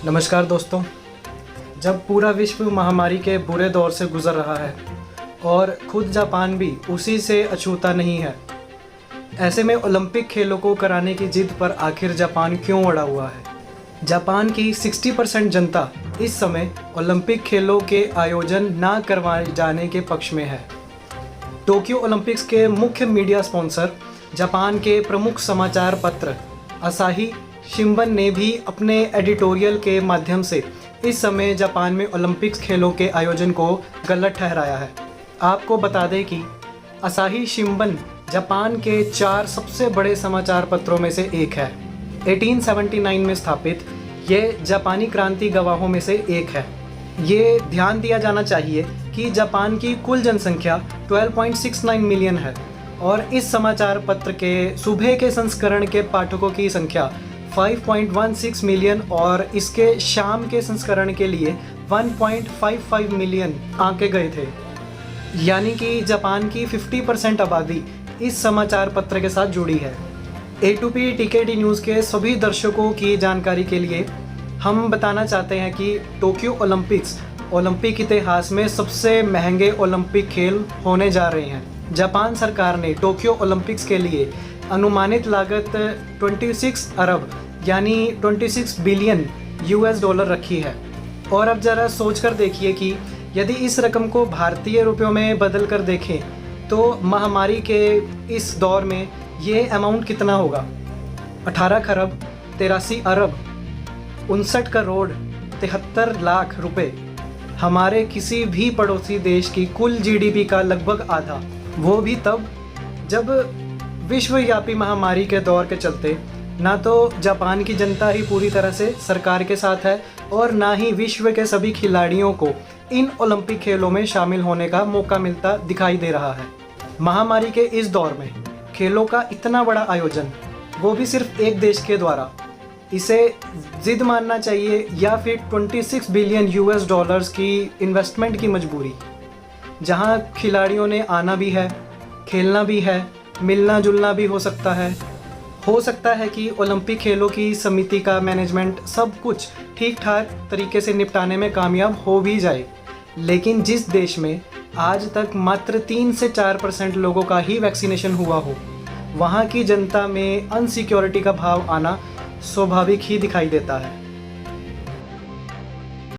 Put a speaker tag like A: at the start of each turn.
A: नमस्कार दोस्तों। जब पूरा विश्व महामारी के बुरे दौर से गुजर रहा है और खुद जापान भी उसी से अछूता नहीं है, ऐसे में ओलंपिक खेलों को कराने की जिद पर आखिर जापान क्यों अड़ा हुआ है? जापान की 60% जनता इस समय ओलंपिक खेलों के आयोजन ना करवाए जाने के पक्ष में है। टोक्यो ओलंपिक्स के मुख्य मीडिया स्पॉन्सर जापान के प्रमुख समाचार पत्र असाही शिंबन ने भी अपने एडिटोरियल के माध्यम से इस समय जापान में ओलंपिक्स खेलों के आयोजन को गलत ठहराया है। आपको बता दें कि असाही शिंबन जापान के 4 सबसे बड़े समाचार पत्रों में से एक है। 1879 में स्थापित ये जापानी क्रांति गवाहों में से एक है। ये ध्यान दिया जाना चाहिए कि जापान की कुल जनसंख्या 12.69 मिलियन है और इस समाचार पत्र के सुबह के संस्करण के पाठकों की संख्या 5.16 मिलियन और इसके शाम के संस्करण के लिए 1.55 मिलियन आंके गए थे। यानी कि जापान की 50% आबादी इस समाचार पत्र के साथ जुड़ी है। A2P TKD न्यूज़ के सभी दर्शकों की जानकारी के लिए हम बताना चाहते हैं कि टोक्यो ओलंपिक्स ओलंपिक इतिहास में सबसे महंगे ओलंपिक खेल होने जा रहे हैं। जापान सरकार ने टोक्यो ओलंपिक्स के लिए अनुमानित लागत 26 अरब यानी 26 बिलियन US डॉलर रखी है। और अब ज़रा सोच कर देखिए कि यदि इस रकम को भारतीय रुपयों में बदल कर देखें तो महामारी के इस दौर में ये अमाउंट कितना होगा? 18 खरब 83 अरब 59 करोड़ 73 लाख रुपए, हमारे किसी भी पड़ोसी देश की कुल GDP का लगभग आधा। वो भी तब जब विश्वव्यापी महामारी के दौर के चलते ना तो जापान की जनता ही पूरी तरह से सरकार के साथ है और ना ही विश्व के सभी खिलाड़ियों को इन ओलंपिक खेलों में शामिल होने का मौका मिलता दिखाई दे रहा है। महामारी के इस दौर में खेलों का इतना बड़ा आयोजन, वो भी सिर्फ एक देश के द्वारा, इसे जिद मानना चाहिए या फिर 26 बिलियन US डॉलर्स की इन्वेस्टमेंट की मजबूरी, जहां खिलाड़ियों ने आना भी है, खेलना भी है, मिलना जुलना भी हो सकता है कि ओलंपिक खेलों की समिति का मैनेजमेंट सब कुछ ठीक ठाक तरीके से निपटाने में कामयाब हो भी जाए। लेकिन जिस देश में आज तक मात्र 3 से 4% लोगों का ही वैक्सीनेशन हुआ हो, वहाँ की जनता में अनसिक्योरिटी का भाव आना स्वाभाविक ही दिखाई देता है।